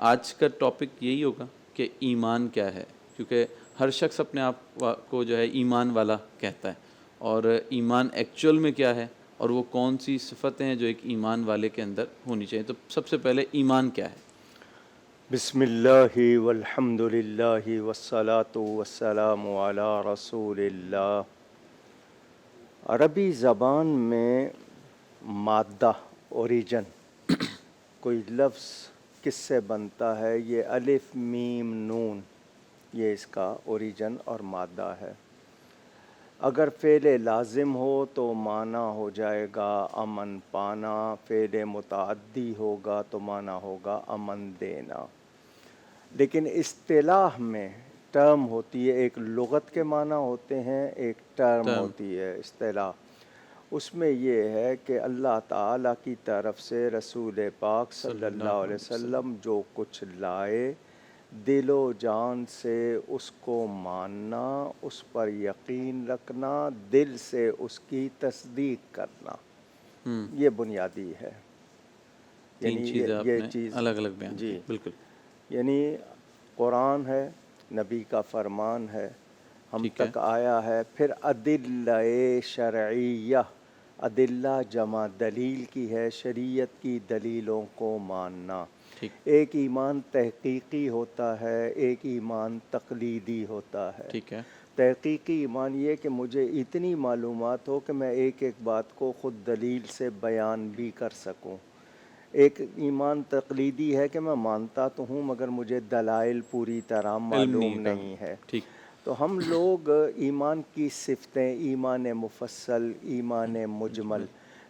آج کا ٹاپک یہی ہوگا کہ ایمان کیا ہے، کیونکہ ہر شخص اپنے آپ کو جو ہے ایمان والا کہتا ہے، اور ایمان ایکچوئل میں کیا ہے اور وہ کون سی صفتیں ہیں جو ایک ایمان والے کے اندر ہونی چاہیے۔ تو سب سے پہلے ایمان کیا ہے؟ بسم اللہ والحمد للہ والصلاة والسلام علی رسول اللہ۔ عربی زبان میں مادہ، اوریجن، کوئی لفظ کس سے بنتا ہے، یہ الف میم نون، یہ اس کا اوریجن اور مادہ ہے۔ اگر فعل لازم ہو تو معنی ہو جائے گا امن پانا، فعل متعدی ہوگا تو معنی ہوگا امن دینا۔ لیکن اصطلاح میں ٹرم ہوتی ہے، ایک لغت کے معنی ہوتے ہیں، ایک ٹرم ہوتی ہے اصطلاح۔ اس میں یہ ہے کہ اللہ تعالیٰ کی طرف سے رسول پاک صلی اللہ علیہ وسلم جو کچھ لائے، دل و جان سے اس کو ماننا، اس پر یقین رکھنا، دل سے اس کی تصدیق کرنا، یہ بنیادی ہے۔ تین چیزیں آپ نے الگ الگ بیان کی، بالکل۔ یعنی قرآن ہے، نبی کا فرمان ہے، ہم تک آیا ہے، پھر ادلہ شرعیہ، ادلہ جمع دلیل کی ہے، شریعت کی دلیلوں کو ماننا۔ ایک ایمان تحقیقی ہوتا ہے، ایک ایمان تقلیدی ہوتا ہے۔ تحقیقی ایمان یہ کہ مجھے اتنی معلومات ہو کہ میں ایک ایک بات کو خود دلیل سے بیان بھی کر سکوں۔ ایک ایمان تقلیدی ہے کہ میں مانتا تو ہوں مگر مجھے دلائل پوری طرح معلوم نہیں ہے۔ تو ہم لوگ ایمان کی صفتیں، ایمان مفصل، ایمان مجمل،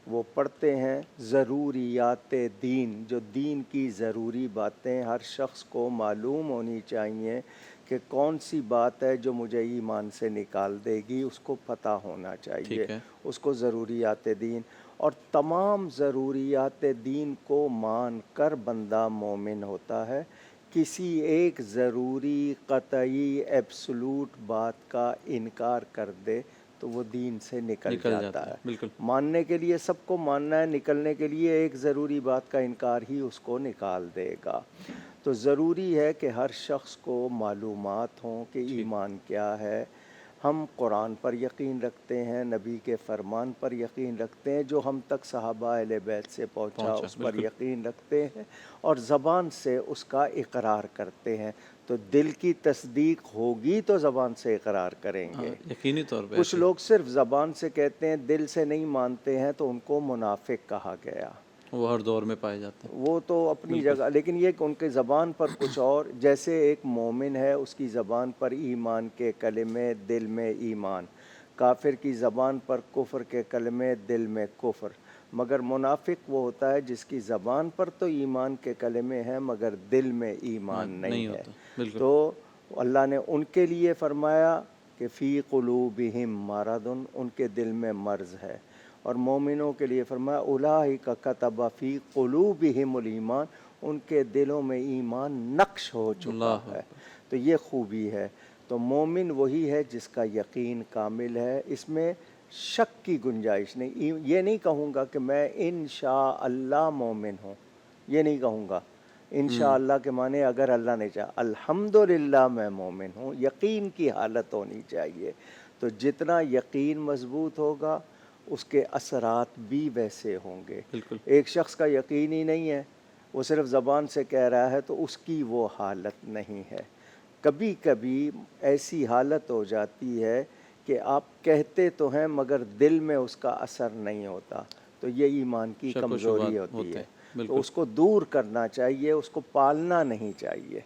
وہ پڑھتے ہیں۔ ضروریات دین، جو دین کی ضروری باتیں ہر شخص کو معلوم ہونی چاہیے کہ کون سی بات ہے جو مجھے ایمان سے نکال دے گی، اس کو پتہ ہونا چاہیے، اس کو ضروریات دین۔ اور تمام ضروریات دین کو مان کر بندہ مومن ہوتا ہے۔ کسی ایک ضروری قطعی ایبسولوٹ بات کا انکار کر دے تو وہ دین سے نکل جاتا ہے۔ ماننے کے لیے سب کو ماننا ہے، نکلنے کے لیے ایک ضروری بات کا انکار ہی اس کو نکال دے گا۔ تو ضروری ہے کہ ہر شخص کو معلومات ہوں کہ ایمان کیا ہے۔ ہم قرآن پر یقین رکھتے ہیں، نبی کے فرمان پر یقین رکھتے ہیں، جو ہم تک صحابہ اہل بیت سے پہنچا اس پر یقین رکھتے ہیں، اور زبان سے اس کا اقرار کرتے ہیں۔ تو دل کی تصدیق ہوگی تو زبان سے اقرار کریں گے۔ یقینی طور پہ کچھ لوگ صرف زبان سے کہتے ہیں، دل سے نہیں مانتے ہیں، تو ان کو منافق کہا گیا۔ وہ ہر دور میں پائے جاتے ہیں، وہ تو اپنی جگہ، لیکن یہ کہ ان کے زبان پر کچھ اور، جیسے ایک مومن ہے اس کی زبان پر ایمان کے کلمے، دل میں ایمان، کافر کی زبان پر کفر کے کلمے، دل میں کفر۔ مگر منافق وہ ہوتا ہے جس کی زبان پر تو ایمان کے کلمے ہیں مگر دل میں ایمان نہیں ہے۔ تو اللہ نے ان کے لیے فرمایا کہ فی قلوبہم مرض، ان کے دل میں مرض ہے، اور مومنوں کے لیے فرمایا اولئک کتب فی قلوبہم الایمان، ان کے دلوں میں ایمان نقش ہو چکا ہے۔ تو یہ خوبی ہے۔ تو مومن وہی ہے جس کا یقین کامل ہے، اس میں شک کی گنجائش نہیں۔ یہ نہیں کہوں گا کہ میں انشاءاللہ مومن ہوں، یہ نہیں کہوں گا۔ انشاءاللہ کے معنی اگر اللہ نے چاہا، الحمدللہ میں مومن ہوں، یقین کی حالت ہونی چاہیے۔ تو جتنا یقین مضبوط ہوگا اس کے اثرات بھی ویسے ہوں گے۔ ایک شخص کا یقین ہی نہیں ہے، وہ صرف زبان سے کہہ رہا ہے، تو اس کی وہ حالت نہیں ہے۔ کبھی کبھی ایسی حالت ہو جاتی ہے کہ آپ کہتے تو ہیں مگر دل میں اس کا اثر نہیں ہوتا، تو یہ ایمان کی کمزوری ہوتی ہے۔ تو اس کو دور کرنا چاہیے، اس کو پالنا نہیں چاہیے۔